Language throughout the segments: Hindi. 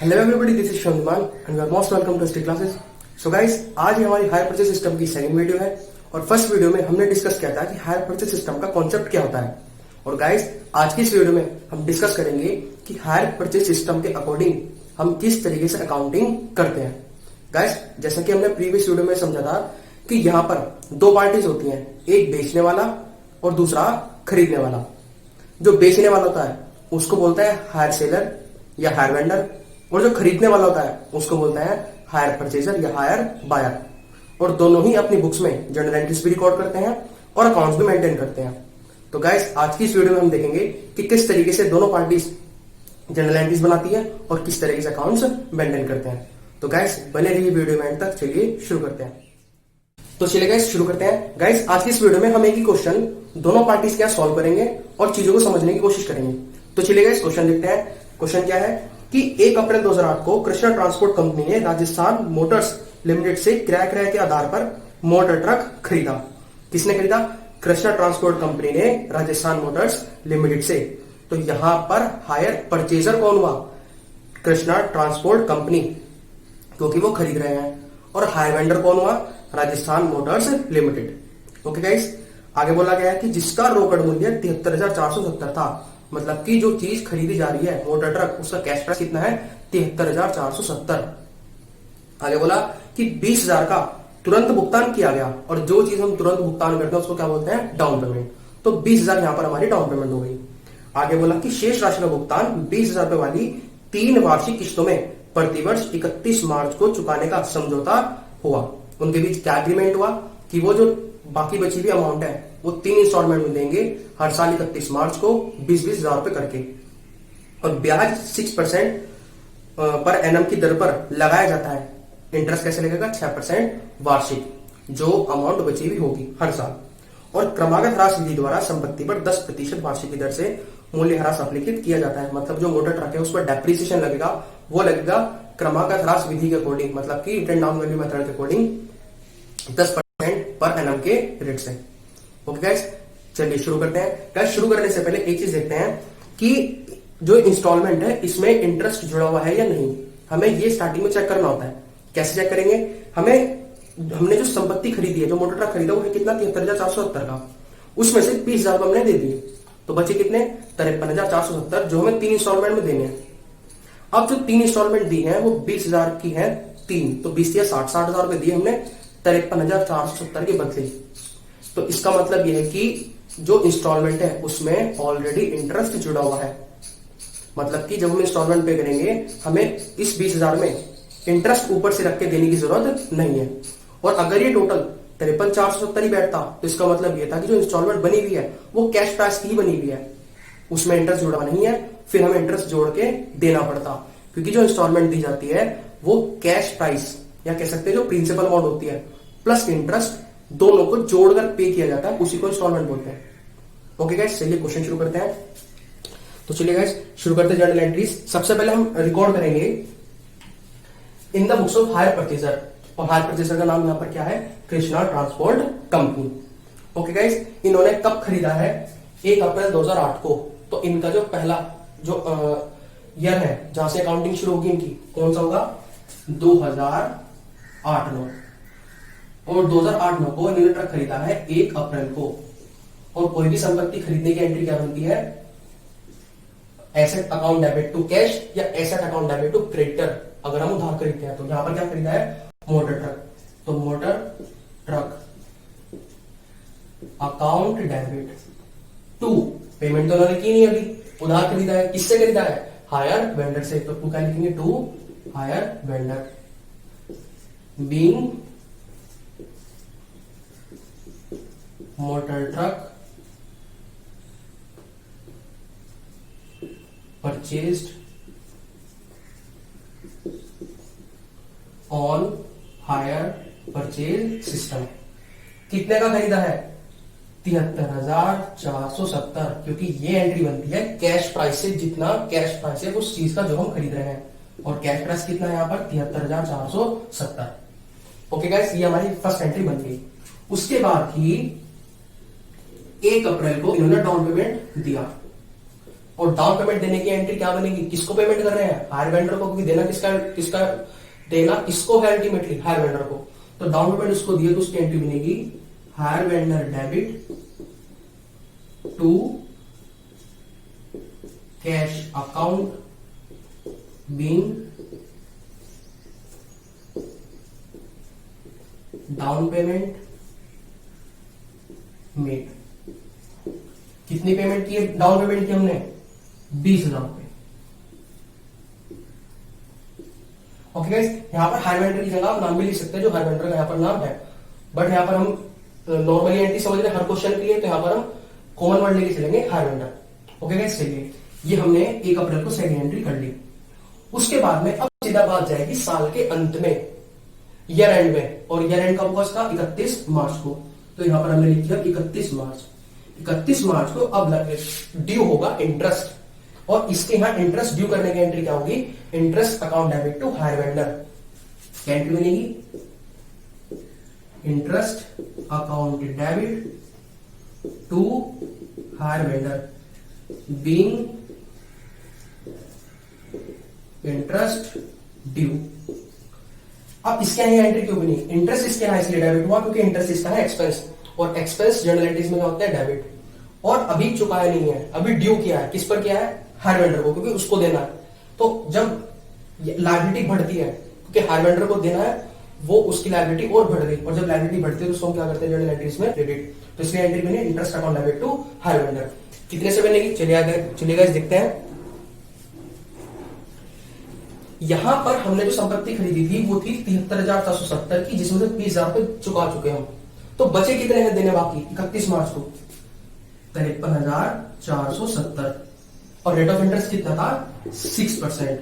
हेलो एवरीबॉडी, दिस इज शंमान and you are most welcome to स्टी क्लासेस। सो गाइस, आज ये हमारी हायर परचेज सिस्टम की सेकंड वीडियो है और फर्स्ट वीडियो में हमने डिस्कस किया था कि हायर परचेज सिस्टम का कॉन्सेप्ट क्या होता है। और गाइस, आज की इस वीडियो में हम डिस्कस करेंगे कि हायर परचेज सिस्टम के अकॉर्डिंग हम किस तरीके से अकाउंटिंग करते हैं। गाइस, जैसा कि हमने प्रीवियस वीडियो में समझा था कि यहाँ पर दो पार्टीज होती हैं, एक बेचने वाला और दूसरा खरीदने वाला। जो बेचने वाला होता है उसको बोलता है हायर सेलर या हायर वेंडर, और जो खरीदने वाला होता है उसको बोलता है हायर परचेजर या हायर बायर। और दोनों ही अपनी बुक्स में जर्नल एंट्रीज भी रिकॉर्ड करते हैं और अकाउंट्स भी मेंटेन करते हैं। तो गाइस, आज की इस वीडियो में हम देखेंगे कि किस तरीके से दोनों पार्टीज जर्नल एंट्रीज बनाती है और किस तरीके से अकाउंट्स मेंटेन करते हैं। तो गाइस, बने रहिए वीडियो में एंड तक। चलिए शुरू करते हैं। तो चलिए गाइस, शुरू करते हैं। गाइस, आज की इस वीडियो में हम एक ही क्वेश्चन दोनों पार्टीज क्या सॉल्व करेंगे और चीजों को समझने की कोशिश करेंगे। तो चलिए गाइस, क्वेश्चन देखते हैं। क्वेश्चन क्या है कि 1 अप्रैल 2008 को कृष्णा ट्रांसपोर्ट कंपनी ने राजस्थान मोटर्स लिमिटेड से क्रय के आधार पर मोटर ट्रक खरीदा। किसने खरीदा? कृष्णा ट्रांसपोर्ट कंपनी ने राजस्थान मोटर्स लिमिटेड से। तो यहां पर हायर परचेजर कौन हुआ? कृष्णा ट्रांसपोर्ट कंपनी, क्योंकि वो खरीद रहे हैं। और हायर वेंडर कौन हुआ? Rajasthan Motors limited. Okay guys, आगे बोला गया है कि जिसका रोकड़ मूल्य 73,470 था। मतलब कि जो चीज खरीदी जा रही है मोटर ट्रक, उसका कैश प्राइस कितना है? 73,470। आगे बोला कि 20,000 का तुरंत भुगतान किया गया, और जो चीज हम तुरंत भुगतान करते हैं उसको क्या बोलते हैं? Down payment. तो 20,000 यहां पर हमारी डाउन पेमेंट हो गई। आगे बोला कि शेष राशि का भुगतान 20,000 रुपए वाली 3 वार्षिक किस्तों में प्रतिवर्ष 31 मार्च को चुकाने का समझौता हुआ। उनके बीच क्या एग्रीमेंट हुआ कि वो जो बाकी बची हुई अमाउंट है वो 3 इंस्टॉलमेंट में देंगे, हर साल 31 मार्च को 20,000 रुपए करके। और ब्याज 6% पर एनम की दर पर लगाया जाता है। इंटरेस्ट कैसे लगेगा? 6% वार्षिक, जो अमाउंट बची हुई होगी हर साल। और क्रमागत ह्रास विधि द्वारा संपत्ति पर 10% वार्षिक की दर से मूल्य ह्रास अभिलिखित किया जाता है। मतलब जो मोटर ट्रक है उस पर डेप्रिसिएशन लगेगा, वो लगेगा क्रमागत ह्रास विधि के अकॉर्डिंग, मतलब कि रिटर्न डाउन वैल्यू मेथड के अकॉर्डिंग 10% पर एनम के रेट से। ओके गाइस, चलिए शुरू करते हैं। गाइस, शुरू करने से पहले एक चीज देखते हैं कि जो इंस्टॉलमेंट है इसमें इंटरेस्ट जुड़ा हुआ है या नहीं। हमें ये स्टार्टिंग में चेक करना होता है। कैसे चेक करेंगे? हमने जो संपत्ति खरीदी है, जो मोटर ट्रक खरीदा, वो है कितना? 73,470 का। उसमें से 20,000 को हमने दे दिए, तो बचे कितने? 53,470, जो हमें 3 इंस्टॉलमेंट में देने हैं। अब जो 3 इंस्टॉलमेंट दी है वो 20,000 की है 3, तो 20 या 60,000 रुपए दिए हमने 53,470 के बदले। तो इसका मतलब यह है कि जो इंस्टॉलमेंट है उसमें ऑलरेडी इंटरेस्ट जुड़ा हुआ है। मतलब कि जब हम इंस्टॉलमेंट पे करेंगे, हमें इस 20,000 में इंटरेस्ट ऊपर से रख के देने की जरूरत नहीं है। और अगर ये टोटल 53,470 ही बैठता तो इसका मतलब यह था कि जो इंस्टॉलमेंट बनी हुई है वो कैश प्राइस की ही बनी हुई है, उसमें इंटरेस्ट जुड़ा नहीं है। फिर हमें इंटरेस्ट जोड़ के देना पड़ता, क्योंकि जो इंस्टॉलमेंट दी जाती है वो कैश प्राइस या कह सकते हैं जो प्रिंसिपल अमाउंट होती है प्लस इंटरेस्ट, दोनों को जोड़कर पे किया जाता है, उसी को इंस्टॉलमेंट बोलते हैं। ओके गाइस, चलिए क्वेश्चन शुरू करते हैं। तो चलिए गाइस, शुरू करते हैं जर्नल एंट्रीज। सबसे पहले हम रिकॉर्ड करेंगे in the books of hire purchaser, और हायर परचेजर का नाम यहां पर क्या है? Krishna transport company. Okay guys, इन्होंने कब खरीदा है? 1 अप्रैल 2008 को। तो इनका जो पहला जो ईयर है जहां से अकाउंटिंग शुरू होगी इनकी, कौन सा होगा? 2008-9। और 2008-9 को इन्होंने ट्रक खरीदा है 1 अप्रैल को। और कोई भी संपत्ति खरीदने की एंट्री क्या बनती है? Asset account debit to cash या asset account debit to creditor, अगर हम उधार खरीदते हैं। तो यहां पर क्या खरीदा है? Motor truck. तो motor truck account debit to, payment तो उन्होंने की नहीं अभी, उधार खरीदा है। किससे खरीदा है? हायर वेंडर से। तो क्या लिखेंगे? To hire vendor being motor truck purchased on hire purchase system. कितने का खरीदा है? 73,470, क्योंकि ये एंट्री बनती है कैश प्राइस से। जितना कैश प्राइस है उस चीज का जो हम खरीद रहे हैं, और कैश प्राइस कितना है यहाँ पर? 73,470। ओके गाइस, ये हमारी फर्स्ट एंट्री बन गई। उसके बाद ही 1 अप्रैल को इन्होंने डाउन पेमेंट दिया। और डाउन पेमेंट देने की एंट्री क्या बनेगी, किसको पेमेंट कर रहे हैं, हायर वेंडर को, क्योंकि देना किसका किसका देना किसको है, अल्टीमेटली हायर वेंडर को। तो डाउन पेमेंट उसको दिए तो उसकी एंट्री बनेगी hire vendor debit to cash account being down payment made. कितनी पेमेंट की है, डाउन पेमेंट की हमने 20,000 रुपए। ओके गाइस, यहां पर हायर वेंडर की जगह आप नाम भी लिख सकते हैं जो हायर वेंडर का यहां पर नाम है, बट यहां पर हम नॉर्मली एंट्री समझ रहे हैं हर क्वेश्चन के लिए, तो यहां पर हम कॉमन वर्ड लेके चलेंगे हायर वेंडर। ओके गाइस, चलिए ये हमने 1 अप्रैल को सेकंड एंट्री कर ली। उसके बाद में अब सीधा बात जाएगी साल के अंत में, ईयर एंड में, और ईयर एंड कब हुआ इसका, 31 मार्च को। तो यहां पर हमने लिख दिया 31 मार्च। 31 मार्च को अब ड्यू होगा इंटरेस्ट, और इसके यहां इंटरेस्ट ड्यू करने की एंट्री क्या होगी, interest account debit to hire vendor. क्या एंट्री बनेगी, interest account debit to hire vendor being interest due. अब इसके यहाँ एंट्री क्यों बनी, इंटरेस्ट इसके यहाँ इसलिए डेबिट हुआ क्योंकि इंटरेस्ट इसका है एक्सपेंस, और एक्सपेंस जनरल एंट्रीज में क्या होता है, डेबिट। और अभी चुकाया नहीं है, अभी ड्यू किया है, किस पर किया है, हायर वेंडर को, क्योंकि उसको देना है। तो जब लायबिलिटी बढ़ती है, क्योंकि हायर वेंडर को देना है, वो उसकी लायबिलिटी और बढ़ गई, और जब लायबिलिटी बढ़ती है तो उसको हम क्या करते हैं, जनरल एंट्रीज में क्रेडिट। तो इसलिए एंट्री बनी interest account debit to hire vendor. कितने से बनेगी, चलिएगा देखते हैं। यहां पर हमने जो संपत्ति खरीदी थी वो थी 73,470 की, जिसमें से 30,000 रुपए चुका चुके हम। तो बचे कितने हैं देने बाकी 31 मार्च को, 53,470, और रेट ऑफ इंटरेस्ट कितना था, 6%।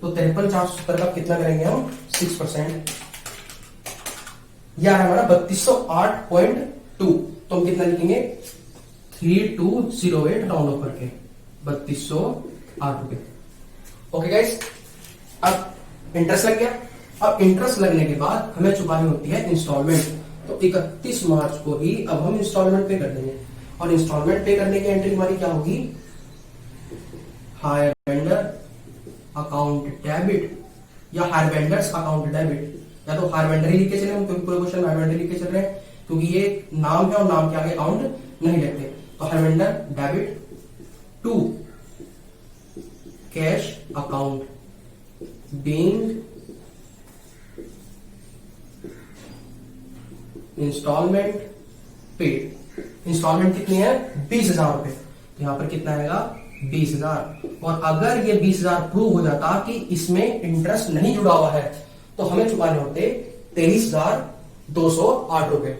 तो 53,470 का कितना करेंगे हम, 6%, यह है हमारा 3208.2। तो हम कितना लिखेंगे, 3208 राउंड ऑफ करके 3208 रुपए। ओके गाइस, अब इंटरेस्ट लग गया। अब इंटरेस्ट लगने के बाद हमें चुकानी होती है इंस्टॉलमेंट। तो 31 मार्च को ही अब हम इंस्टॉलमेंट पे कर देंगे, और इंस्टॉलमेंट पे करने की एंट्री हमारी क्या होगी, हायर वेंडर अकाउंट डेबिट या हायर वेंडर्स अकाउंट डेबिट, या तो हायर वेंडर ही लिख के चले हम, क्योंकि पूरे क्वेश्चन हायर वेंडर लिख के चल रहे हैं, क्योंकि ये नाम है और नाम के आगे अकाउंट नहीं लेते। तो hire vendor debit to cash account being instalment paid. Instalment कितनी है, 20,000 रुपए। तो यहां पर कितना आएगा, 20,000। और अगर ये 20,000 प्रूव हो जाता कि इसमें इंटरेस्ट नहीं जुड़ा हुआ है, तो हमें चुकाने होते 23,208 रुपए,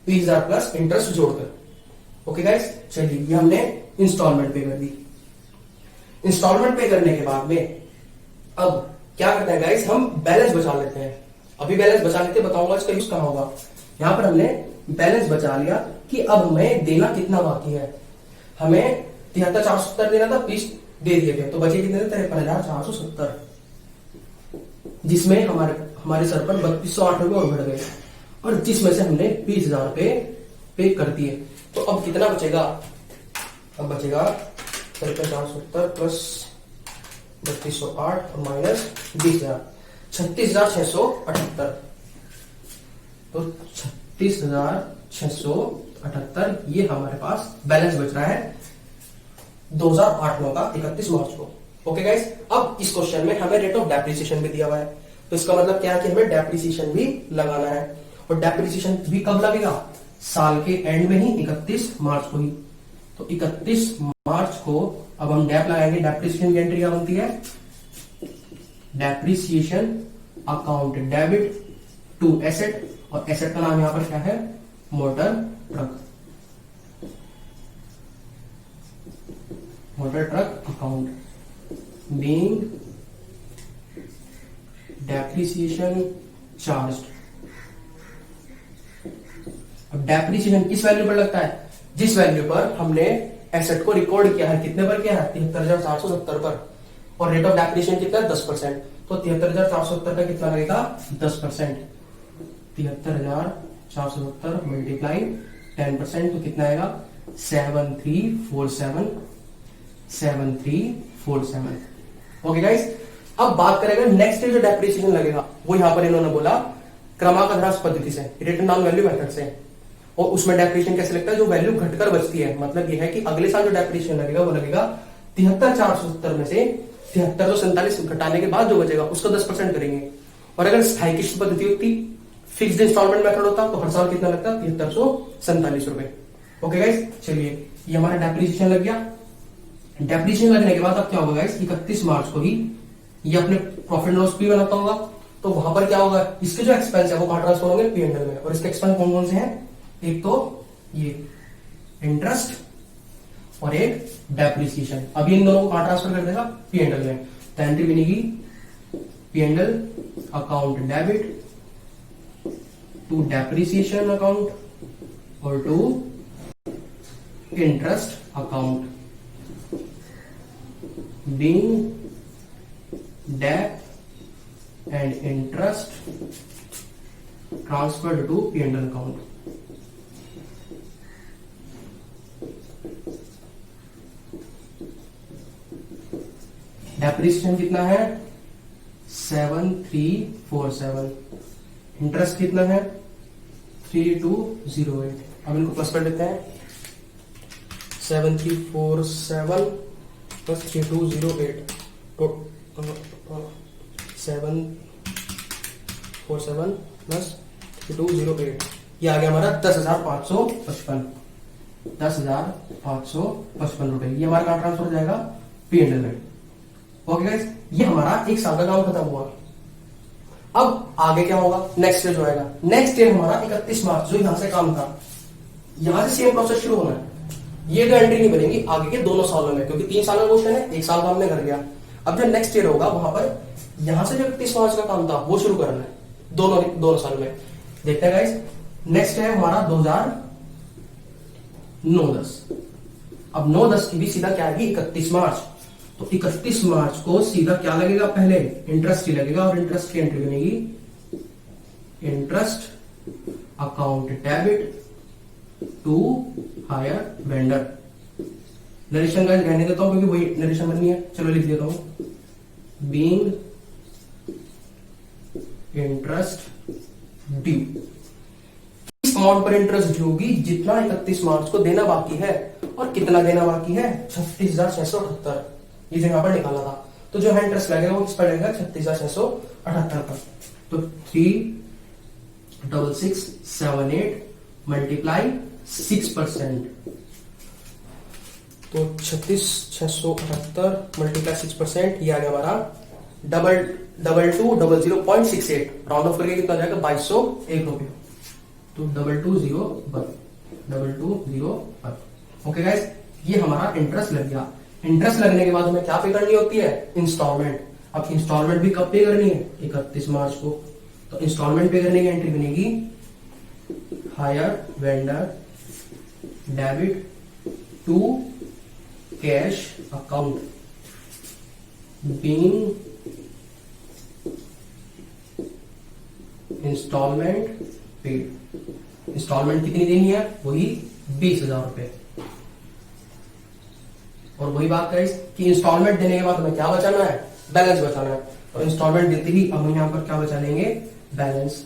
20,000 प्लस इंटरेस्ट जोड़कर। ओके गाइस, चलिए ये हमने इंस्टॉलमेंट पे कर दी। इंस्टॉलमेंट पे करने के बाद में अब क्या करते हैं गाइस, हम बैलेंस बचा लेते हैं। अभी बैलेंस बचा लेते, बताऊंगा इसका यूज कहां होगा। यहां पर हमने बैलेंस बचा लिया कि अब हमें देना कितना बाकी है। हमें 73,470 देना था, 20 दे दिए थे, तो बचे कितने थे, 53,470, जिसमें हमारे सर पर 3208 रुपए और बढ़ गए, और जिसमें से हमने 20,000 रुपए पे कर दिए। तो अब कितना बचेगा, अब बचेगा 53,470 प्लस 3208 और माइनस 20,000, 36,678। तो 36,678 ये हमारे पास बैलेंस बच रहा है 2008 का 31 मार्च को। ओके गाइस, अब इस क्वेश्चन में हमें रेट ऑफ डेप्रिसिएशन भी दिया हुआ है, तो इसका मतलब क्या है कि हमें डेप्रिसिएशन भी लगाना है। और डेप्रिसिएशन भी कब लगेगा, साल के एंड में ही, 31 मार्च को ही। तो 31 मार्च को अब हम डेप लगाएंगे। डेप्रिसिएशन की एंट्री क्या बनती है, depreciation account debit to asset, और एसेट का नाम यहां पर क्या है, motor truck. Motor truck account being depreciation charge. अब डेप्रिसिएशन किस वैल्यू पर लगता है, जिस वैल्यू पर हमने एसेट को रिकॉर्ड किया है। कितने पर किया है, 73,470 पर, और रेट ऑफ डेप्रिसिएशन कितना है, 10%। तो 73,470 का कितना लगेगा, 10%। 73,470 मल्टीप्लाई 10%, तो कितना आएगा, 7347 7347। ओके गाइस, अब बात करेंगे नेक्स्ट जो डेप्रिसिएशन लगेगा वो यहां पर इन्होंने बोला क्रमांकध्रास पद्धति से, रिटर्न डाउन वैल्यू मेथड से। और उसमें डेप्रिसिएशन कैसे लगता है, जो वैल्यू घटकर बचती है। मतलब यह है कि अगले साल जो डेप्रिसिएशन लगेगा वो लगेगा 73,470 में से 7347 घटाने के बाद जो बचेगा उसको 10% करेंगे। और अगर स्थायी किस्त पद्धति होती, फिक्स्ड इंस्टॉलमेंट मेथड होता, तो हर साल कितना लगता, 7347 रुपए। ओके गाइस, चलिए ये हमारा डेप्रिसिएशन लग गया। डेप्रिसिएशन लगने के बाद अब क्या होगा गाइस, 31 मार्च को ही ये अपने प्रॉफिट लॉस भी बनाता होगा। तो वहां पर क्या होगा, इसके जो एक्सपेंस है वो कहां ट्रांसफर होंगे, P&L में। और इसके एक्सपेंस कौन कौन से हैं, एक तो ये इंटरेस्ट और एक डेप्रिसिएशन। अभी इन दोनों को कहां ट्रांसफर कर देगा, P&L में। तो एंट्री बनेगी P&L account debit to depreciation account और to interest account, being debt and interest transferred to P&L account. Depreciation कितना है, 7347। इंटरेस्ट कितना है, 3208। अब इनको प्लस कर देते हैं, 7347 प्लस 3208 तो 747 प्लस 3208, ये आ गया हमारा 10,555। 10,555 रुपए ये हमारा कहां ट्रांसफर हो जाएगा, P&L में। ओके गाइस, ये हमारा एक साल का काम खत्म हुआ। अब आगे क्या होगा, नेक्स्ट ईयर जो आएगा। नेक्स्ट ईयर हमारा 31 मार्च जो यहां से काम था, यहां से सेम प्रोसेस शुरू होना है। ये तो एंट्री नहीं बनेगी आगे के दोनों सालों में, क्योंकि 3 साल का क्वेश्चन है, 1 साल का हमने कर लिया। अब जो नेक्स्ट ईयर होगा वहां पर यहां से जो 31 मार्च का काम था वो शुरू करना है, दोनों साल में। देखते हैं गाइस, नेक्स्ट है हमारा 2009-10। अब 9-10 की भी सीधा क्या आएगी, 31 मार्च। तो 31 मार्च को सीधा क्या लगेगा, पहले इंटरेस्ट ही लगेगा। और इंटरेस्ट की एंट्री बनेगी interest account debit to hire vendor. Narration guys रहने देता हूं क्योंकि वही नरेशन बननी है, चलो लिख देता हूं, बीइंग इंटरेस्ट ड्यू। इस अमाउंट पर इंटरेस्ट ड्यू होगी जितना 31 मार्च को देना बाकी है। और कितना देना बाकी है, 36,678। ये जगह पर निकाला था। तो जो है इंटरेस्ट लगेगा वो किस पर लगेगा, 36,678 पर। तो 36678 मल्टीप्लाई 6%। तो 36,678 मल्टीप्लाई 6%, ये आ गया हमारा 2200.68। राउंड ऑफ करके कितना जाएगा, 2201 रुपये। तो 2201। ओके गाइस, ये हमारा इंटरेस्ट लग गया। इंटरेस्ट लगने के बाद हमें क्या पे करनी होती है, इंस्टॉलमेंट। अब इंस्टॉलमेंट भी कब पे करनी है, 31 मार्च को। तो इंस्टॉलमेंट पे करने की एंट्री बनेगी hire vendor debit to cash account, being instalment paid. Instalment कितनी देनी है, वही 20,000 रुपए। और वही बात करें कि इंस्टॉलमेंट देने के बाद हमें क्या बचाना है, बैलेंस बचाना है। और इंस्टॉलमेंट देते ही अब हम यहां पर क्या बचा लेंगे, बैलेंस।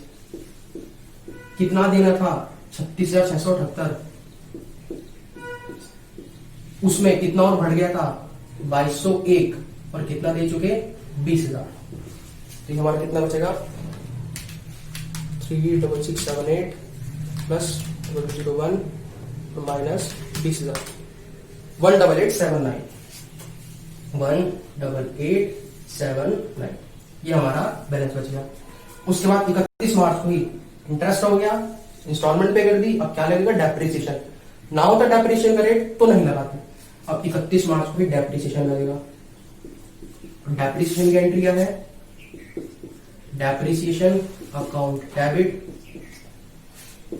कितना देना था, 36,678। उसमें कितना और बढ़ गया था, 2201। और कितना दे चुके, 20,000। तो हमारा कितना बचेगा, 36678 प्लस 001 माइनस 20,000, 18879। 18879 ये हमारा बैलेंस बच गया। उसके बाद 31 मार्च को ही इंटरेस्ट हो गया, इंस्टॉलमेंट पे कर दी। अब क्या लगेगा, डेप्रिसिएशन। ना होता डेप्रिसिएशन का रेट तो नहीं लगाते। अब 31 मार्च को ही डेप्रिसिएशन लगेगा। डेप्रिसिएशन की एंट्री क्या है, depreciation account debit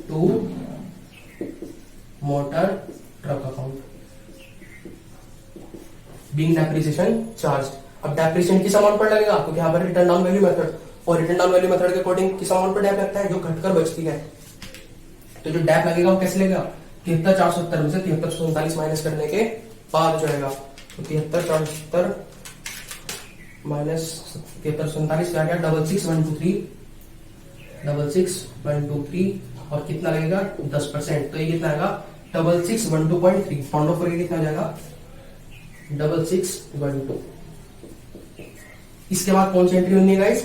to motor truck account, being depreciation charge. अब डेप्रिसिएशन किस अमाउंट पर लगेगा, क्योंकि यहाँ पर रिटर्न डाउन वैल्यू मेथड, और रिटर्न डाउन वैल्यू मेथड के अकॉर्डिंग किस अमाउंट पर डेप लगता है, जो घटकर बचती है। तो जो डेप लगेगा वो कैसे लगेगा, 73,470 में से 73,447 माइनस करने के बाद जो आएगा तो 73 माइनस 73 क्या गया 66,123 और कितना लगेगा 10%। तो ये कितना आएगा 6612.3 पाउंड ऑफ करके कितना आ जाएगा 6612। इसके बाद कौन सी एंट्री होनी है गाइस,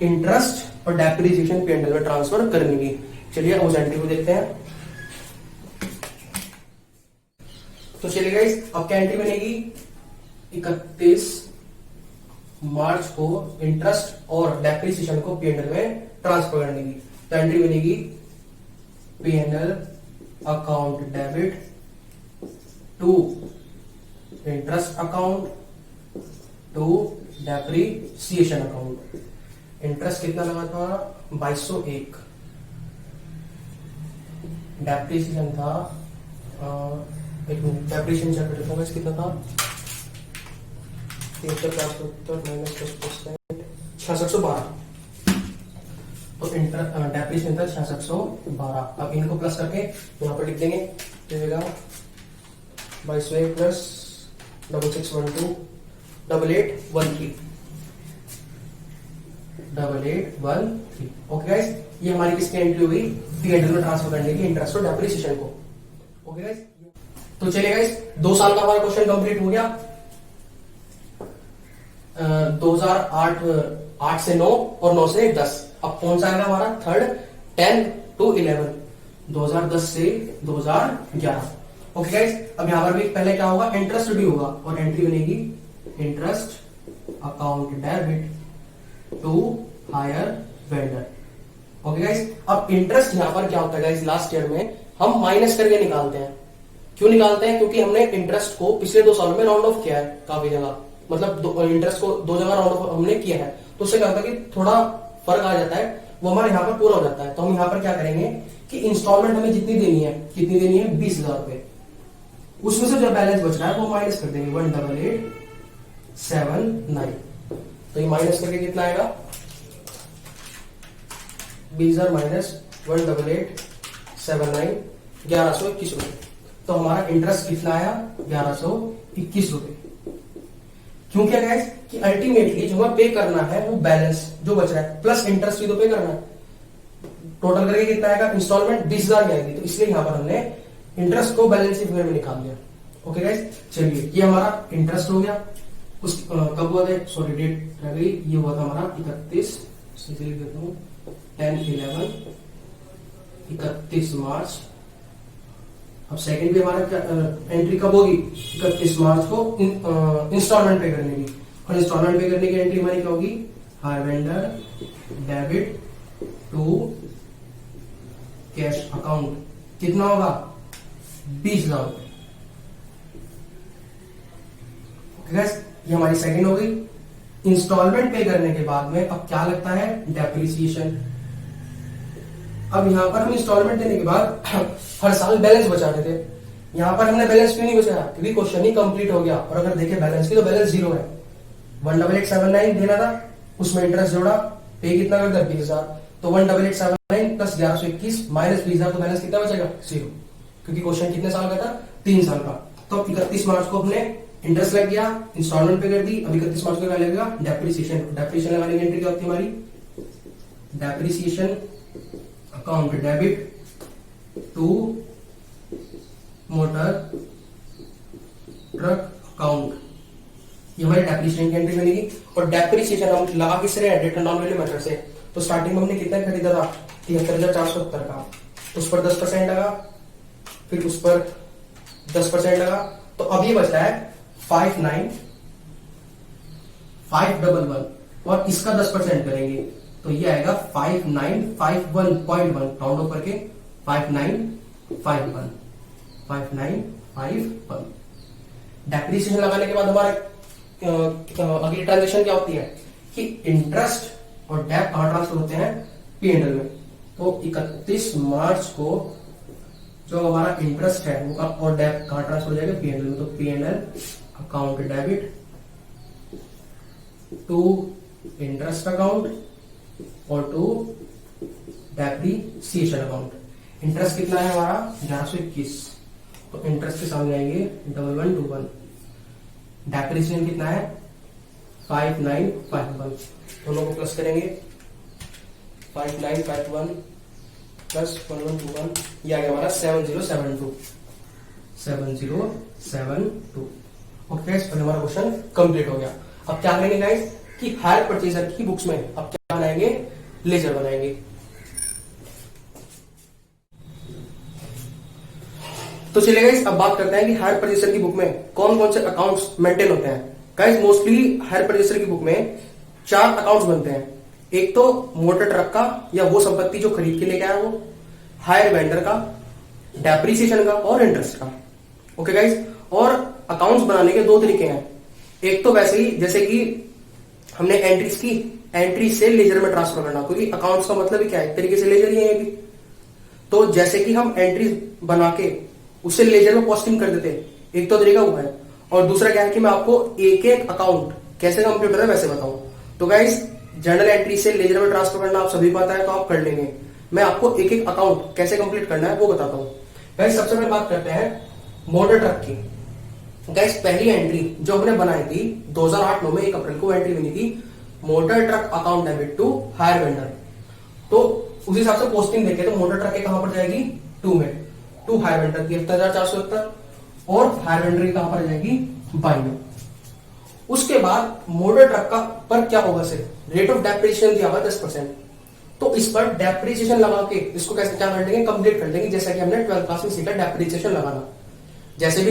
इंटरेस्ट और डेप्रिसिएशन P&L में ट्रांसफर करने की। चलिए उस एंट्री को देखते हैं। तो चलिए गाइस अब क्या एंट्री बनेगी, 31 मार्च को इंटरेस्ट और डेप्रिसिएशन को P&L में ट्रांसफर करने की। तो एंट्री बनेगी P&L account debit to interest account to depreciation account. Interest कितना लगा था 2201, डेप्रिसिएशन था एक मिनट डेप्रिसिएशन चेक करता हूँ कितना था 73,470 माइनस 10% 6612। तो डेप्रिसिएशन था 6612। अब इनको प्लस करके यहाँ पर लिख देंगे, देगा 2201 प्लस 6612 8813। ओके गाइस, ये हमारी किसकी एंट्री हुई P&L में ट्रांसफर करने की इंटरेस्ट और डेप्रिसिएशन को। ओके गाइस, तो चलिए गाइस 2 साल का हमारा क्वेश्चन कंप्लीट हो गया। 2008 8 से 9 और 9 से 10। अब कौन सा आएगा हमारा थर्ड 10 to 11 2010 से 2011। ओके गाइस, अब यहां पर भी पहले क्या होगा इंटरेस्ट ड्यू होगा और एंट्री बनेगी interest account debit to hire vendor. Okay guys, अब इंटरेस्ट यहां पर क्या होता है गाइस, लास्ट ईयर में हम माइनस करके निकालते हैं। क्यों निकालते हैं, क्योंकि हमने इंटरेस्ट को पिछले 2 सालों में राउंड ऑफ किया है काफी जगह, मतलब इंटरेस्ट को 2 जगह राउंड ऑफ हमने किया है। तो उससे क्या होता है कि थोड़ा फर्क आ जाता है, वो हमारे यहाँ पर पूरा हो जाता है। तो हम यहाँ पर क्या करेंगे कि इंस्टॉलमेंट हमें जितनी देनी है 20,000 रुपए, उसमें से जो बैलेंस बच रहा है वो माइनस कर देंगे 18879। तो ये माइनस करके कितना आएगा 20,000 माइनस 18879 1121 रुपए। तो हमारा इंटरेस्ट कितना आया 1121 रुपए। क्यों क्या गाइस कि अल्टीमेटली जो हमें पे करना है वो बैलेंस जो बच रहा है प्लस इंटरेस्ट भी तो पे करना है। टोटल करके कितना आएगा इंस्टॉलमेंट 20,000 की आएगी। तो इसलिए यहां पर हमने इंटरेस्ट को बैलेंस शीट में निकाल दिया। ओके गाइस, चलिए ये हमारा इंटरेस्ट हो गया। उस कब हुआ था, सॉरी डेट रह गई, ये हुआ था हमारा 31 लिख देता हूँ 10/11 31 मार्च। अब सेकंड भी हमारा क्या एंट्री कब होगी 31 मार्च को इंस्टॉलमेंट पे करने की। और इंस्टॉलमेंट पे करने की एंट्री हमारी क्या होगी hire vendor debit to cash account. कितना होगा 20,000 रुपए। ये हमारी सेकंड हो गई। इंस्टॉलमेंट पे करने के बाद में अब क्या लगता है डेप्रिसिएशन। अब यहां पर हम इंस्टॉलमेंट देने के बाद हर साल बैलेंस बचाते थे, यहां पर हमने बैलेंस क्यों नहीं बचाया क्योंकि क्वेश्चन ही कंप्लीट हो गया। और अगर देखें बैलेंस की तो बैलेंस 0 है। 18879 देना था, उसमें इंटरेस्ट जोड़ा, पे कितना कर दिया 20,000। तो 18879 प्लस 1121 माइनस 20,000 तो बैलेंस कितना बचेगा 0, क्योंकि क्वेश्चन कितने साल का था 3 साल का। तो 31 मार्च को अपने इंटरेस्ट लग गया, इंस्टॉलमेंट पे कर दी। अब 31 मार्च को क्या लगेगा डेप्रिसिएशन। डेप्रिसिएशन लगाने की एंट्री क्या होती है हमारी depreciation account debit to motor truck account. ये हमारी डेप्रिसिएशन की एंट्री बनेगी। और डेप्रिसिएशन हम लगा किस तरह रिटर्न डाउन वैल्यू मेथड से। तो स्टार्टिंग में हमने कितना खरीदा था 73,470 का, उस पर 10% लगा, फिर उस पर 10% लगा। तो अब ये बचता है 59,511 और इसका 10% करेंगे तो ये आएगा 5951.1 राउंड ऑफ करके 5951 डेप्रिसिएशन लगाने के बाद हमारा अगली ट्रांजेक्शन क्या होती है कि इंटरेस्ट और डेप कहां ट्रांसफर होते हैं P&L में। तो 31 मार्च को जो हमारा इंटरेस्ट है वो और डेप कहां ट्रांसफर हो जाएगा P&L में। तो P&L account debit to interest account और टू डेप्रिसिएशन अकाउंट। इंटरेस्ट कितना है हमारा 1121, तो इंटरेस्ट के सामने आएंगे 1121 डेप्रिसिएशन कितना है 5951, दोनों को प्लस करेंगे 5951 प्लस 1121, ये आ गया हमारा 7072। ओके गाइस, हमारा क्वेश्चन कंप्लीट हो गया। अब क्या करेंगे गाइस कि हायर परचेजर की बुक्स में अब क्या बनाएंगे, लेजर बनाएंगे। तो चलिए गाइस अब बात करते हैं कि हायर परचेजर की बुक में कौन कौन से अकाउंट्स मेंटेन होते हैं। गाइस मोस्टली हायर परचेजर की बुक में 4 अकाउंट्स बनते हैं। एक तो मोटर ट्रक का या वो संपत्ति जो खरीद के लेके आया वो, हायर वेंडर का, डेप्रिसिएशन का और इंटरेस्ट का। ओके गाइस, और अकाउंट्स बनाने के 2 तरीके हैं। एक तो वैसे ही जैसे कि हमने एंट्रीज की, एंट्री से लेजर में ट्रांसफर करना, क्योंकि अकाउंट्स का मतलब ही क्या है, एक तरीके से लेजर ही है भी। तो जैसे कि हम एंट्री बना के उसे लेजर में पोस्टिंग कर देते, एक तो तरीका वो है। और दूसरा क्या है कि मैं आपको एक एक अकाउंट कैसे कंप्लीट होता है वैसे बताऊं। तो गाइस जर्नल एंट्री से लेजर में ट्रांसफर करना आप सभी पता है, तो आप कर लेंगे। मैं आपको एक एक अकाउंट कैसे कंप्लीट करना है वो बताता हूं। गाइस सबसे पहले बात करते हैं मोटर ट्रक की। गाइस पहली एंट्री जो हमने बनाई थी 2008-9 में 1 अप्रैल को एंट्री बनी थी, motor truck account debit to hire vendor. तो उस हिसाब से पोस्टिंग देखे तो मोटर ट्रक के कहां पर जाएगी 2 में, टू हायर वेंडर की 7470, और हायर वेंडर की कहां पर जाएगी 22 में। उसके बाद मोटर ट्रक का पर क्या होगा, सिर्फ रेट ऑफ डेप्रिसिएशन दिया हुआ 10%। तो इस पर डेप्रिसिएशन लगा के इसको कैसे क्या कर लेंगे, कंप्लीट कर लेंगे, जैसा कि हमने 12th क्लास में सीखा डेप्रिसिएशन लगाना। जैसा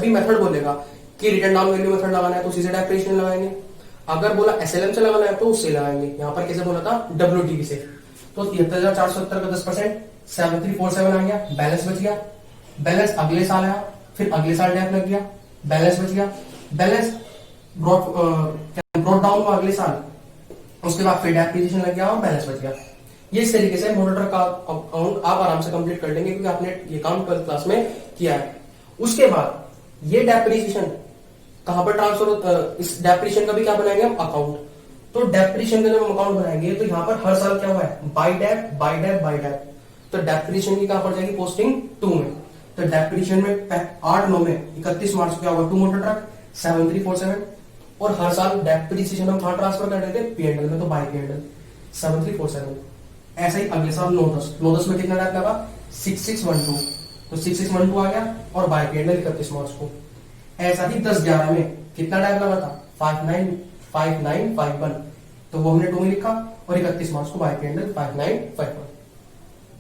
भी मेथड बोलेगा कि रिटर्न डाउन वैल्यू मेथड लगाना है तो उसी से डेप्रिसिएशन लगाएंगे। अगर बोला एसएलएम से लगाना है तो उससे लगाएंगे। यहां पर कैसे बोला था, डब्ल्यूटीवी से। तो 73,470 का 10% 7347 आ गया, बैलेंस बच गया। बैलेंस अगले साल आया, फिर अगले साल डेप लग गया, बैलेंस बच गया। बैलेंस ब्रॉट डाउन हुआ अगले साल, उसके बाद फिर डेप्रिसिएशन लग गया और बैलेंस बच गया। ये इस तरीके से मोटर ट्रक का अकाउंट आप आराम से कंप्लीट कर लेंगे, क्योंकि आपने ये काम 12th क्लास में किया है। उसके बाद ये डेप्रिसिएशन कहां पर ट्रांसफर, इस डेप्रिसिएशन का भी क्या बनाएंगे हम, अकाउंट। तो डेप्रिसिएशन का जब हम अकाउंट बनाएंगे तो यहां पर हर साल क्या हुआ है, by dep by dep by dep. तो डेप्रिसिएशन की कहां पर जाएगी, पोस्टिंग 2 में। तो डेप्रिसिएशन में 8-9 में 31 मार्च को क्या हुआ, 2 मोटर ट्रक 7347, और हर साल डेप्रिसिएशन हम कहां ट्रांसफर कर देते, पीएनएल में, तो बाय पीएनएल 7347। ऐसा ही अगले साल 9-10 में कितना डेप लगा, 6612, तो 6612 आ गया, और बाय पीएनएल 31 मार्च को। ऐसा ही 10-11 में कितना डेप लगा था, 5951, तो वो हमने 2 में लिखा, और 31 मार्च को बाय पीएनएल 5951।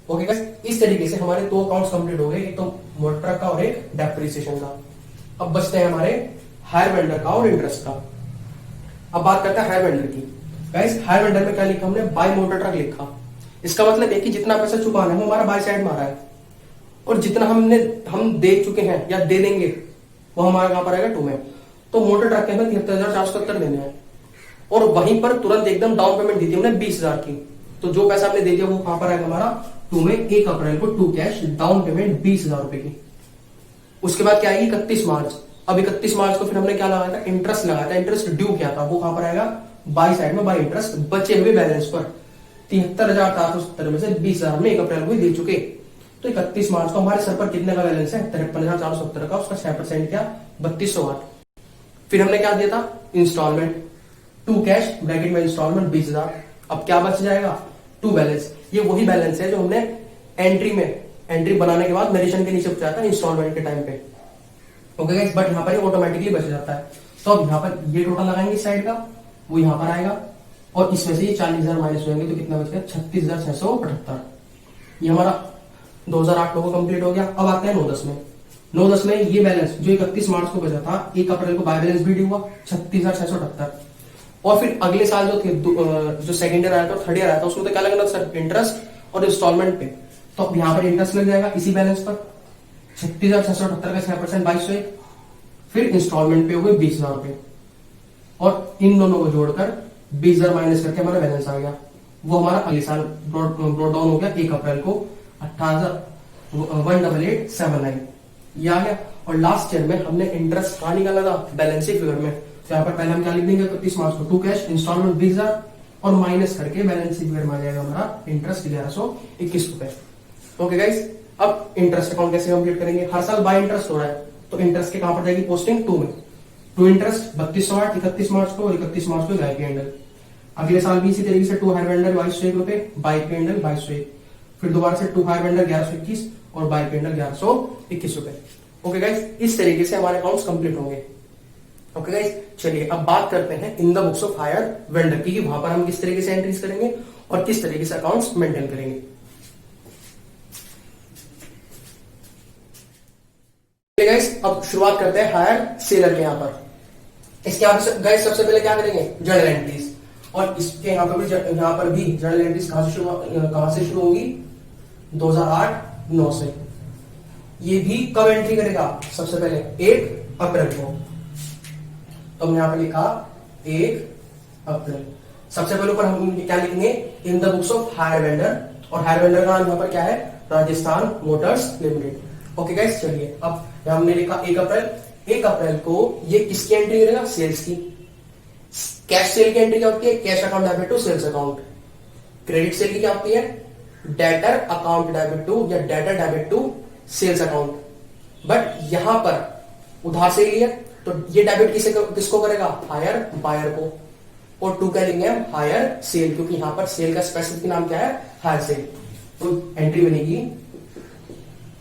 ओके गाइस, इस तरीके से हमारे 2 अकाउंट्स कंप्लीट हो गए, एक तो मोटर ट्रक का और एक डेप्रिसिएशन का। अब बचते हैं हमारे हायर वेंडर का और इंटरेस्ट का। अब बात करते हैं हायर वेंडर की। गाइस हायर वेंडर में क्या लिखा हमने, बाय मोटर ट्रक लिखा। इसका मतलब है कि जितना पैसा चुकाना है वो हमारा बाय साइड में आ रहा है, और जितना हम दे चुके हैं या दे देंगे वो हमारा कहां पर आएगा, 2 में। तो मोटर ट्रक के हमें 73,470 देने हैं, और वहीं पर तुरंत एकदम डाउन पेमेंट दी थी हमने 20,000 की। तो जो पैसा हमने दे दिया वो कहां पर आएगा हमारा, 2 में 1 अप्रैल को 2 कैश डाउन पेमेंट 20,000 रुपए की। उसके बाद क्या आएगी 31 मार्च। अब 31 मार्च को फिर हमने क्या लगाया था, इंटरेस्ट लगाया था, इंटरेस्ट ड्यू क्या था, वो कहां पर आएगा, बाई साइड में, बाई इंटरेस्ट बचे हुए बैलेंस पर। 73,470 में से 20,000 हमने 1 अप्रैल को ही दे चुके। तो 31 मार्च को हमारे सर पर कितने का बैलेंस है, 53,470 का, उसका 6% क्या, 3208। फिर हमने क्या दिया था, इंस्टॉलमेंट, 2 कैश ब्रैकेट में इंस्टॉलमेंट 20,000। अब क्या बच जाएगा, 2 बैलेंस। ये वही बैलेंस है जो हमने एंट्री बनाने के बाद नरेशन के नीचे बचाया था इंस्टॉलमेंट के टाइम पे। ओके गाइस, बट यहां पर ये ऑटोमेटिकली बच जाता है। तो अब यहां पर ये टोटल लगाएंगे इस साइड का, वो यहां पर आएगा, और इसमें से ये 40,000 माइनस होंगे तो कितना बचेगा, 36,678। ये हमारा 2008 को कंप्लीट हो गया। अब आते हैं 9-10 में। 9-10 में ये बैलेंस जो 31 मार्च को बचा था, 1 अप्रैल को बाय बैलेंस भी ड्यू हुआ 36,678। और फिर अगले साल जो थे, जो सेकंड ईयर आया था, थर्ड ईयर आया था, उसमें तो क्या लगना सर, इंटरेस्ट और इंस्टॉलमेंट पे। तो अब यहां पर इंटरेस्ट लग जाएगा इसी बैलेंस पर 36,678 का 6% 2201। फिर इंस्टॉलमेंट पे हो गए 20,000 रुपए, और इन दोनों को जोड़कर 20,000 माइनस करके हमारा बैलेंस आ गया। वो हमारा अगले साल ब्रॉड डाउन हो गया 1 अप्रैल को 18,18879, ये आ गया। और लास्ट ईयर में हमने इंटरेस्ट कहां निकाला था, बैलेंस शीट फिगर में। तो यहाँ पर पहले हम क्या लिख देंगे, 31 मार्च को 2 कैश इंस्टॉलमेंट 20,000, और माइनस करके बैलेंस शीट फिगर में आ जाएगा हमारा इंटरेस्ट 1121 रुपए। ओके गाइस, अब इंटरेस्ट अकाउंट कैसे कंप्लीट करेंगे, हर साल बाय इंटरेस्ट हो रहा है, तो इंटरेस्ट के कहां पर जाएगी, पोस्टिंग 2 में। टू इंटरेस्ट 3208 31 मार्च को और 31 मार्च को आईपी हैंडल। अगले साल भी इसी तरीके से टू हायर वेंडर 2201 रुपए, बाई पे हैंडल 2201, फिर दोबारा से टू हायर वेंडर 1121 और बाई पे हैंडल 1121 रुपए। ओके गाइस, इस तरीके से हमारे अकाउंट्स कंप्लीट होंगे। ओके गाइस, चलिए अब बात करते हैं इन the books of higher vendor की, वहां पर हम किस तरीके से एंट्रीज करेंगे और किस तरीके से अकाउंट्स मेंटेन करेंगे। गाइस, अब शुरुआत करते हैं हायर सेलर के। यहां पर इसके गाइस सबसे पहले क्या करेंगे, जर्नल एंट्रीज। और इसके यहाँ पर भी जर्नल एंट्रीज कहां से शुरू होगी, 2008-9 से। ये भी कब एंट्री करेगा, सबसे पहले 1 अप्रैल को। तो हमने यहां पर लिखा 1 अप्रैल। सबसे पहले ऊपर हम क्या लिखेंगे, इन the books of higher vendor, और हायर वेंडर का नाम यहाँ पर क्या है, Rajasthan Motors limited. Okay guys, चलिए अब हमने लिखा 1 अप्रैल। 1 अप्रैल को ये किसकी एंट्री करेगा, सेल्स की। कैश सेल की एंट्री क्या होती है, cash account debit to sales account. Credit sale की क्या होती है, डेटर अकाउंट डेबिट टू या debtor debit to sales account. But यहां पर उधार से लिया तो ये डेबिट किसको करेगा, हायर बायर को। और टू क्या लेंगे हम, हायर सेल, क्योंकि यहां पर सेल का स्पेसिफिक नाम क्या है, हायर सेल। तो एंट्री बनेगी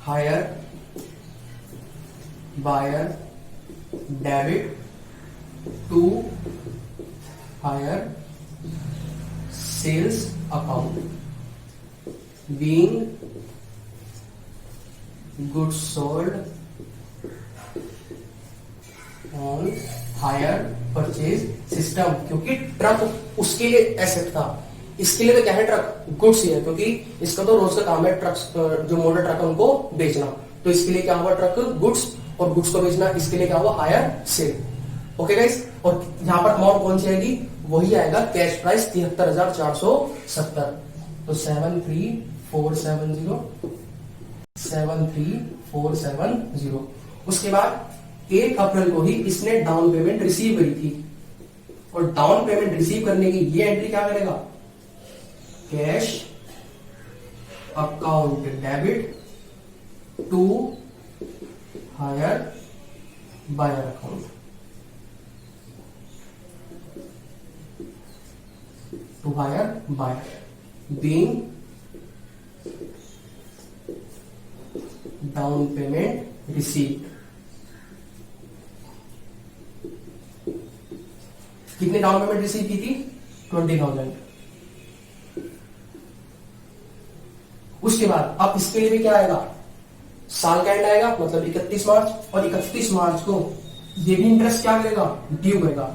hire buyer debit to hire sales account being goods sold on hire purchase system. क्योंकि ट्रक उसके लिए एसेट था, इसके लिए तो क्या है, ट्रक गुड्स ही है, क्योंकि इसका तो रोज का काम है ट्रक्स, जो मोटर ट्रक है उनको बेचना। तो इसके लिए क्या हुआ, ट्रक गुड्स, और गुड्स को बेचना, इसके लिए क्या हुआ, हायर सेल। ओके गाइस, और यहां पर अमाउंट कौन सी आएगी, वही आएगा कैश प्राइस 73,470। तो 73470। उसके बाद 1 अप्रैल को ही इसने डाउन पेमेंट रिसीव करी थी, और डाउन पेमेंट रिसीव करने की ये एंट्री क्या करेगा, cash account debit to hire buyer account, to hire buyer being down payment received. कितने डाउन पेमेंट रिसीव की थी, 20,000। उसके बाद अब इसके लिए भी क्या आएगा, साल का एंड आएगा, मतलब 31 मार्च, और 31 मार्च को ये भी इंटरेस्ट क्या करेगा, ड्यू करेगा।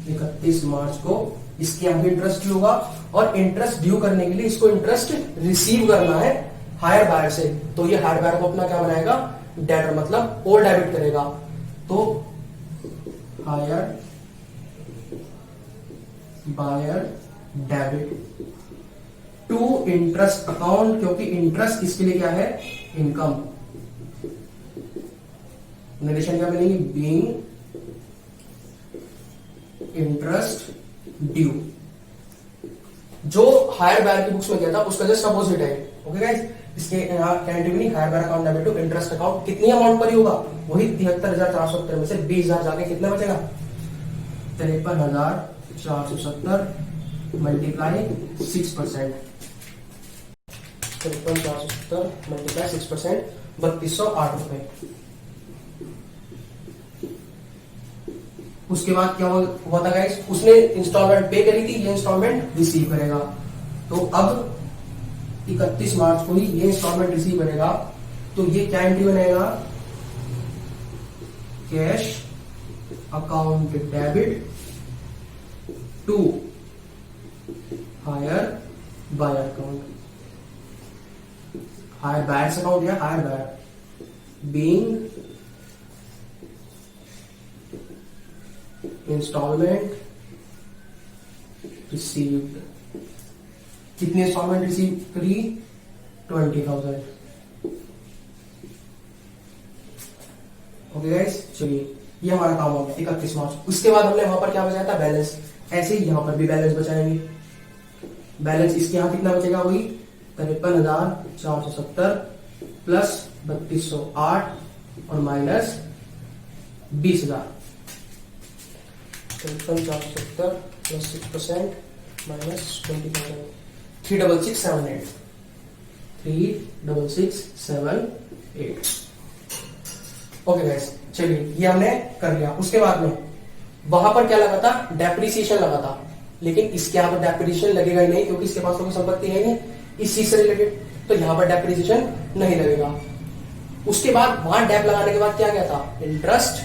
31 मार्च को इसके यहाँ भी इंटरेस्ट ड्यू होगा, और इंटरेस्ट ड्यू करने के लिए इसको इंटरेस्ट रिसीव करना है हायर बायर से। तो ये हायर बायर को अपना क्या बनाएगा, डेटर, मतलब और डेबिट करेगा। तो hire buyer debit to interest account, क्योंकि इंटरेस्ट इसके लिए क्या है, इनकम। नरेशन क्या बनेगी, बीइंग इंटरेस्ट ड्यू। जो हायर बायर की बुक्स में क्या था, उसका जस्ट अपोजिट है। ओके गाइस, इसके यहाँ एंट्री नहीं, hire buyer account debit to interest account. कितनी अमाउंट पर ही होगा, वही 73,470 में से 20,000 जाके कितना बचेगा, 53,470 मल्टीप्लाई 6%। 53,470 मल्टीप्लाई 6%, 3208 रुपए। उसके बाद क्या हुआ था गाइस, उसने इंस्टॉलमेंट पे करी थी, ये इंस्टॉलमेंट रिसीव करेगा। तो अब 31 मार्च को ही ये इंस्टॉलमेंट रिसीव करेगा। तो ये क्या एंट्री बनेगा, cash account debit to hire buyer account, hire buyers account या hire buyer being instalment received. कितनी इंस्टॉलमेंट रिसीव करी, 20,000। ओके गाइस, चलिए ये हमारा काम हो गया 31 मार्च। उसके बाद हमने वहां पर क्या बचाया था, बैलेंस। ऐसे ही यहां पर भी बैलेंस बचाएंगे। बैलेंस इसके यहां कितना बचेगा, वही 53,470 प्लस 3208 और minus 20,000। 53,470 plus 6% minus 20,000, 36678, 36678। Okay guys, चलिए ये हमने कर लिया। उसके बाद में वहां पर क्या लगा था, डेप्रिसिएशन लगा था, लेकिन इसके यहाँ पर डेप्रिसिएशन लगेगा ही नहीं क्योंकि इसके पास तो कोई संपत्ति है नहीं इस चीज से रिलेटेड, तो यहाँ पर डेप्रिसिएशन नहीं लगेगा। उसके बाद वहां डेप लगाने के बाद क्या गया था, इंटरेस्ट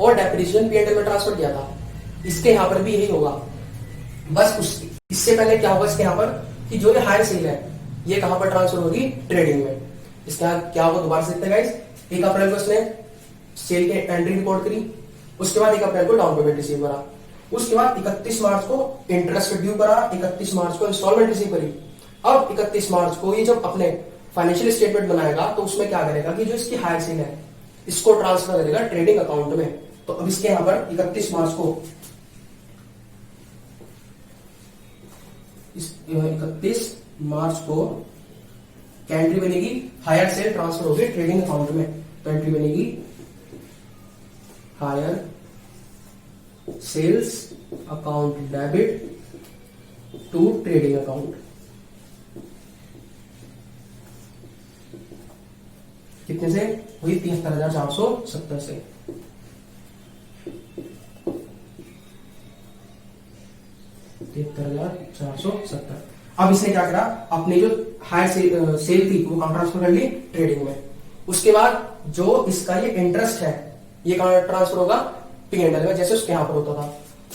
और डेप्रिसिएशन P&L में ट्रांसफर किया था। इसके यहाँ पर भी यही होगा, बस इससे पहले क्या होगा इसके यहाँ पर कि जो ये हायर सेल है ये कहां पर ट्रांसफर होगी, ट्रेडिंग में। इसके यहाँ क्या होगा दोबारा से देखते हैं गाइस। 1 अप्रैल को इसने सेल के एंट्री रिकॉर्ड करी, उसके बाद 1 अप्रैल को डाउन पेमेंट रिसीव करा, उसके बाद 31 मार्च को इंटरेस्ट ड्यू करा, 31 मार्च को इंस्टॉलमेंट रिसीव करी। अब 31 मार्च को ये जब अपने फाइनेंशियल स्टेटमेंट बनाएगा तो उसमें क्या करेगा कि जो इसकी हायर सेल है इसको ट्रांसफर करेगा ट्रेडिंग अकाउंट में। तो अब इसके यहां पर 31 मार्च को 31 मार्च को क्या एंट्री बनेगी, हायर सेल ट्रांसफर होगी ट्रेडिंग अकाउंट में। तो एंट्री बनेगी hire sales account debit to trading account. कितने से हुई, 73,470 से। अब इसने क्या करा, अपनी जो हायर सेल थी वो कहां ट्रांसफर कर ली, ट्रेडिंग में। उसके बाद जो इसका ये इंटरेस्ट है ये कहां ट्रांसफर होगा, P&L में, जैसे उसके यहां पर होता था।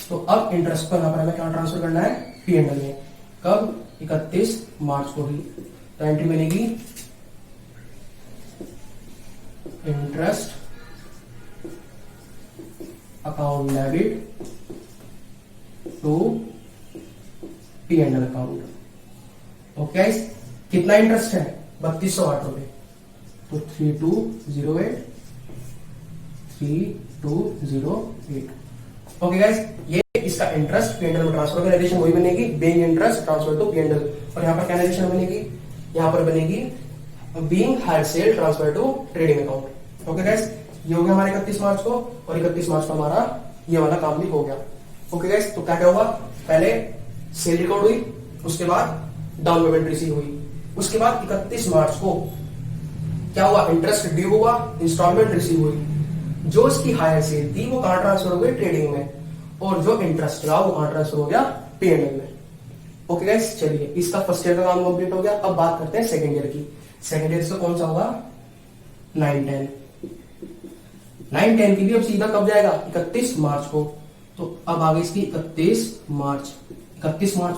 तो अब इंटरेस्ट को यहां पर हमें क्या ट्रांसफर करना है, P&L में। कब, 31 मार्च को ही। तो एंट्री बनेगी interest account debit to P&L account. Okay, कितना इंटरेस्ट है, 3208 रुपए। तो 3208। ओके गाइस, ये इसका इंटरेस्ट P&L में ट्रांसफर का नरेशन वही बनेगी, being interest transfer to P&L। और यहां पर क्या नरेशन बनेगी, यहां पर बनेगी being hire sale transfer to trading account. Okay guys, ये हो गया हमारे 31 मार्च को, और 31 मार्च को हमारा ये वाला काम भी हो गया। ओके गाइस, तो क्या क्या हुआ, पहले सेल रिकॉर्ड हुई, उसके बाद डाउन पेमेंट रिसीव हुई, उसके बाद 31 मार्च को क्या हुआ, इंटरेस्ट ड्यू हुआ, इंस्टॉलमेंट रिसीव हुई। जो इसकी हायर सेल थी वो कहां ट्रांसफर हो गई, ट्रेडिंग में, और जो इंटरेस्ट रहा वो कहां ट्रांसफर हो गया, P&L में। ओके गाइस, चलिए इसका फर्स्ट ईयर का काम कंप्लीट हो गया। अब बात करते हैं सेकंड ईयर की। सेकंड ईयर से कौन सा होगा, 9-10 की भी अब सीधा कब जाएगा, 31 मार्च को। तो अब आगे इसकी 31 मार्च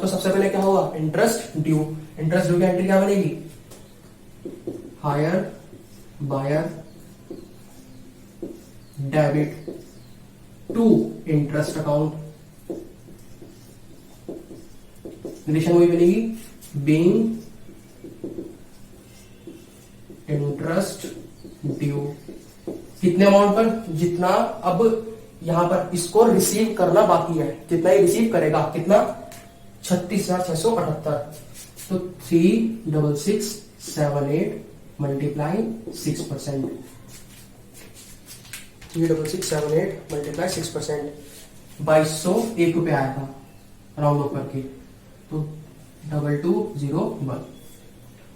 को सबसे पहले क्या होगा, इंटरेस्ट ड्यू। इंटरेस्ट ड्यू की एंट्री क्या बनेगी, hire buyer debit to interest account. Condition वही बनेगी, बीइंग इंटरेस्ट ड्यू। कितने अमाउंट पर, जितना अब यहां पर इसको रिसीव करना बाकी है, कितना ही रिसीव करेगा, कितना, 36,678। तो 36678 मल्टीप्लाई 6%, 36678 मल्टीप्लाई 6%, 2201 रुपए आया था राउंड ऑफ करके। तो 2201।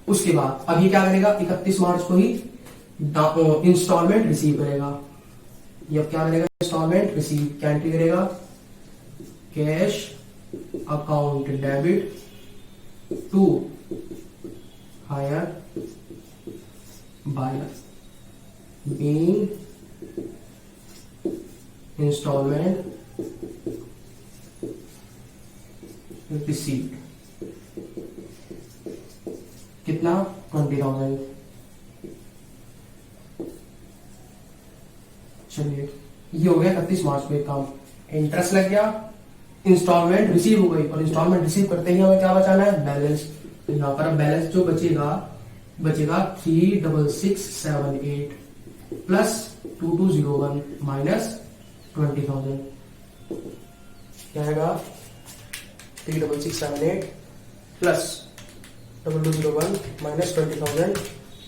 उसके बाद अब ये क्या करेगा, 31 मार्च को ही इंस्टॉलमेंट रिसीव करेगा। ये अब क्या करेगा, इंस्टॉलमेंट रिसीव, क्या एंट्री करेगा, cash account debit to hire buyer being instalment received. कितना, 20,000। चलिए ये हो गया 31 मार्च को एक काम। इंटरेस्ट लग गया, इंस्टॉलमेंट रिसीव हो गई, और इंस्टॉलमेंट रिसीव करते ही हमें क्या बचाना है, बैलेंस। तो यहां पर बैलेंस जो बचेगा 36678 प्लस 2201 माइनस 20,000। क्या आएगा, 36678 प्लस 2201 माइनस 20,000,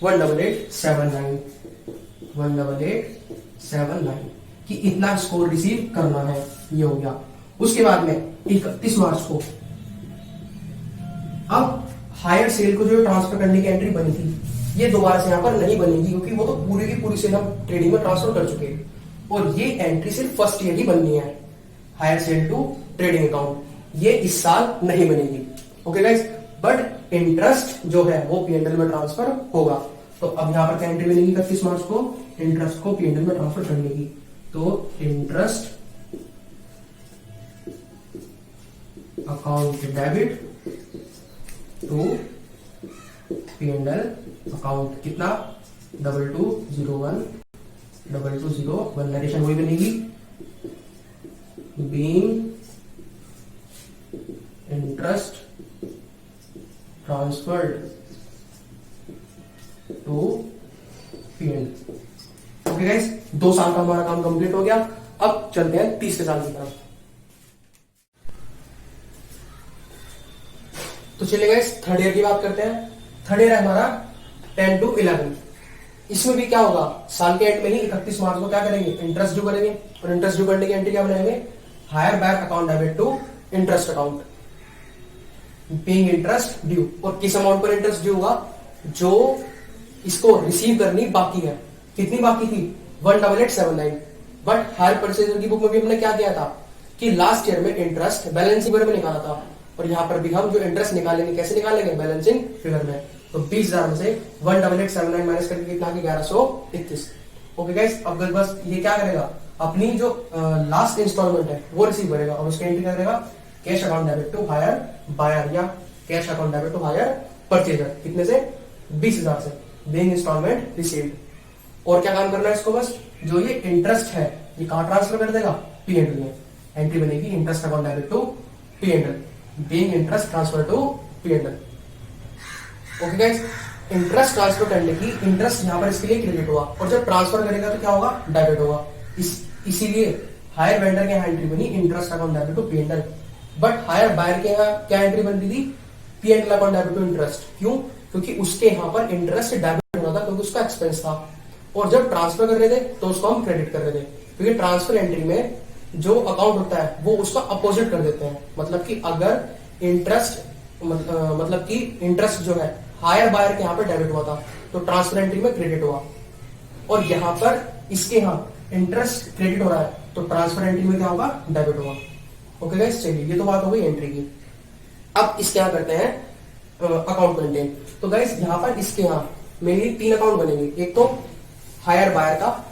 18879 कि इतना स्कोर रिसीव करना है। ये हो गया। उसके बाद में 31 मार्च को अब हायर सेल को जो ट्रांसफर करने की एंट्री बनी थी ये दोबारा से यहां पर नहीं बनेगी, क्योंकि वो तो पूरी की पूरी सेल हम ट्रेडिंग में ट्रांसफर कर चुके हैं और ये एंट्री सिर्फ फर्स्ट ईयर ही बननी है। Hire sale to trading account ये इस साल नहीं बनेगी। ओके गाइस, बट इंटरेस्ट जो है वो पीएनएल में ट्रांसफर होगा। तो अब यहां पर क्या एंट्री मिलेगी 31 मार्च को, इंटरेस्ट को पीएनएल में ट्रांसफर करने की। तो interest account debit to PNL account कितना 2201 नरेशन वही बनेगी, being interest transferred to PNL. Okay guys, 2 साल का हमारा काम कंप्लीट हो गया। अब चलते हैं तीसरे साल की तरफ। तो चलिए गाइस, थर्ड ईयर की बात करते हैं। थर्ड ईयर है हमारा 10 to 11। इसमें भी क्या होगा, साल के एंड में ही 31 मार्च को क्या करेंगे, इंटरेस्ट ड्यू करेंगे और इंटरेस्ट ड्यू करने की एंट्री क्या बनाएंगे, hire back account debit to interest account, paying interest due. और किस अमाउंट पर इंटरेस्ट ड्यू होगा, जो इसको रिसीव करनी बाकी है। कितनी बाकी थी 18879। बट हायर परचेजर की बुक में भी हमने क्या किया था कि लास्ट ईयर में इंटरेस्ट बैलेंसिंग फिगर में निकाला था और यहाँ पर भी हम जो इंटरेस्ट निकालेंगे कैसे निकालेंगे, बैलेंसिंग फिगर में। तो 20,000 में से 18879 माइनस करके कितना की 1131। ओके गाइस, अब बस ये क्या करेगा, अपनी जो लास्ट इंस्टॉलमेंट है वो रिसीव करेगा और उसकी एंट्री करेगा cash account debit to hire buyer या cash account debit to hire purchaser. कितने से 20,000 से, बीइंग इंस्टॉलमेंट रिसीव्ड। और क्या काम करना है इसको, बस जो ये इंटरेस्ट है ये कहां ट्रांसफर कर देगा, पीएनएल में। एंट्री बनेगी interest account debit to PNL, being interest transfer to PNL. Okay guys, interest transfer करने की इंटरेस्ट यहां पर इसके लिए क्रेडिट हुआ और जब ट्रांसफर करेगा तो क्या होगा, डेबिट होगा। इसीलिए हायर वेंडर के यहाँ एंट्री बनी interest account debit to PNL. But hire buyer के यहाँ क्या एंट्री बन रही थी, PNL account debit to interest. क्यों, क्योंकि उसके यहाँ पर इंटरेस्ट डेबिट होना था क्योंकि उसका एक्सपेंस था और जब ट्रांसफर कर रहे थे तो उसको हम क्रेडिट कर रहे थे, क्योंकि ट्रांसफर एंट्री में जो अकाउंट होता है वो उसका अपोजिट कर देते हैं। मतलब कि अगर इंटरेस्ट जो है हायर बायर के यहाँ पर डेबिट हुआ था तो ट्रांसफर एंट्री में क्रेडिट हुआ और यहाँ पर इसके यहाँ इंटरेस्ट क्रेडिट हो रहा है तो ट्रांसफर एंट्री में क्या होगा, डेबिट होगा। ओके गाइस, चलिए ये तो बात हो गई एंट्री की। अब इसके यहाँ करते हैं अकाउंट मेंटेन। तो गाइस यहाँ पर इसके यहाँ मेनली 3 अकाउंट बनेंगे, एक तो हायर बायर का,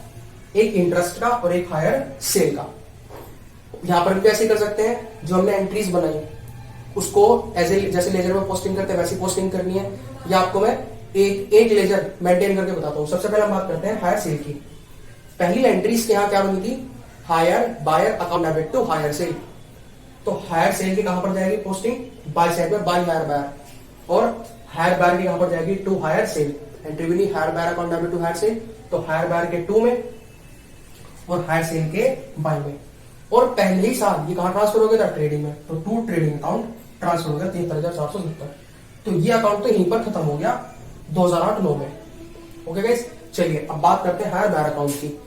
एक इंटरेस्ट का और एक हायर सेल का। यहाँ पर भी ऐसे कर सकते हैं, जो हमने एंट्रीज बनाई उसको जैसे लेजर में पोस्टिंग करते हैं वैसी पोस्टिंग करनी है, या आपको मैं एक लेजर मेंटेन करके बताता हूँ। सबसे पहले हम बात करते हैं हायर सेल की। पहली एंट्रीज के यहाँ क्या बनी थी, hire buyer account debit to hire sale. तो हायर सेल की कहां पर जाएगी पोस्टिंग, बाय साइड में बाय हायर बायर, और हायर बायर की कहां पर जाएगी, टू हायर सेल। एंट्री बनी hire buyer account debit to hire sale, तो हायर बायर के 2 में और हायर सेल के बाय में। और पहले ही साल ये कहां ट्रांसफर हो गया था, ट्रेडिंग में। तो टू ट्रेडिंग अकाउंट ट्रांसफर हो गया 73,470। तो ये अकाउंट तो यहीं पर खत्म हो गया 2008-9 में। ओके गाइस, चलिए अब बात करते हैं हायर बायर अकाउंट की।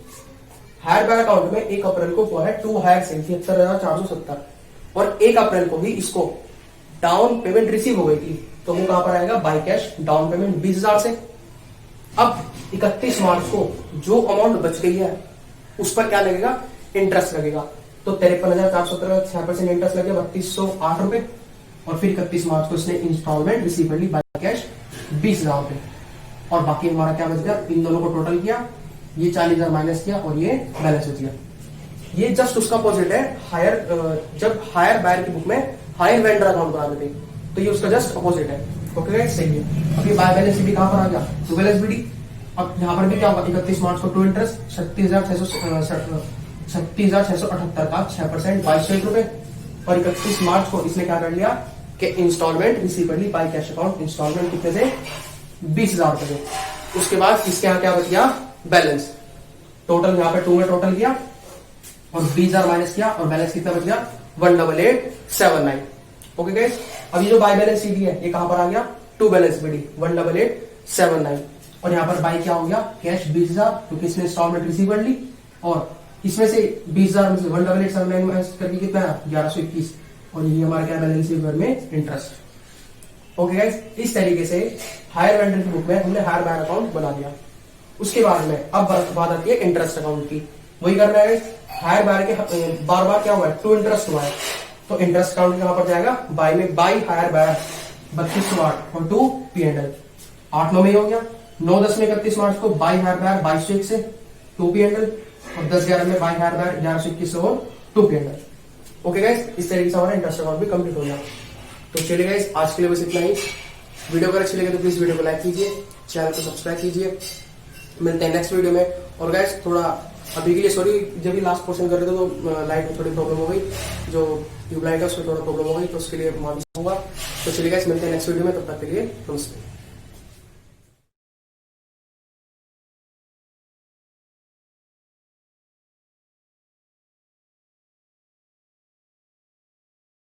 हायर बायर अकाउंट में 1 अप्रैल को हुआ है टू हायर सेल 73,470 और 1 अप्रैल को ही इसको डाउन पेमेंट रिसीव हो गई थी, तो वो कहां पर आएगा, बाय कैश डाउन पेमेंट 20,000 से। अब 31 मार्च को जो अमाउंट बच गई है उस पर क्या लगेगा, इंटरेस्ट लगेगा। तो 53,470 6% इंटरेस्ट लगे 3,208 रुपए और फिर 31 मार्च को इसने इंस्टॉलमेंट रिसीव कर ली बाय कैश 20,000 रुपए और बाकी हमारा क्या बच गया, इन दोनों को टोटल किया, ये 40,000 माइनस किया और ये बैलेंस बच गया। ये जस्ट उसका अपोजिट है, जब हायर बायर की बुक में हायर वेंडर अकाउंट बनाते थे तो ये उसका जस्ट अपोजिट है। ओके गाइस, सही है। अब ये बाय बैलेंस भी कहां पर आ गया, टू बैलेंस बीडी। अब यहां पर भी क्या होगा, 31 मार्च को टू इंटरेस्ट 36,678 का 6% 22 रुपए और 31 मार्च को इसने क्या कर लिया कि इंस्टॉलमेंट रिसीव कर ली बाय कैश अकाउंट। इंस्टॉलमेंट कितने से, 20,000 रुपए से। उसके बाद इसके यहाँ क्या बच गया, बैलेंस। टोटल यहाँ पे 2 में टोटल किया और 20,000 माइनस किया और बैलेंस कितना बच गया, 18879। ओके गाइस, अब ये जो बाय बैलेंस सीडी है ये कहां पर आ गया, टू बैलेंस बीडी 18879 और यहाँ पर बाय क्या हो गया, कैश 20,000 क्योंकि इसने इंस्टॉलमेंट रिसीव कर ली और इसमें से 20,000 में से 1,887 माइनस करके कितना है 1121, और ये हमारा क्या बैलेंस है में इंटरेस्ट। ओके गाइस, इस तरीके से हायर वेंडर की बुक में हमने हायर बायर अकाउंट बना दिया। उसके बाद में अब बात आती है इंटरेस्ट अकाउंट की। वही करना है हायर बायर के बार बार क्या हुआ है टू इंटरेस्ट हुआ है, तो इंटरेस्ट अकाउंट कहां पर जाएगा बाई में, बाई हायर बायर 3208 और टू P&L। 8-9 में हो गया, 9-10 में 31 मार्च को बाई हायर बायर 2201 से टू P&L, और 10-11 में बाई हायर बायर 1121 से और टू P&L। ओके गाइस, इस तरीके से हमारा इंटरेस्ट अकाउंट भी कंप्लीट हो गया। तो चलिए गाइस, आज के लिए बस इतना ही। वीडियो अगर अच्छी लगे तो प्लीज वीडियो को लाइक कीजिए, चैनल को सब्सक्राइब कीजिए। मिलते हैं नेक्स्ट वीडियो में। और गाइस थोड़ा अभी के लिए सॉरी, जब भी लास्ट पोर्शन कर रहे थे तो लाइट में थोड़ी प्रॉब्लम हो गई, जो ट्यूबलाइट है उसमें थोड़ा प्रॉब्लम हो गई, तो उसके लिए माफी चाहूंगा। तो चलिए गाइस, मिलते हैं नेक्स्ट वीडियो में, तब तक के लिए नमस्ते।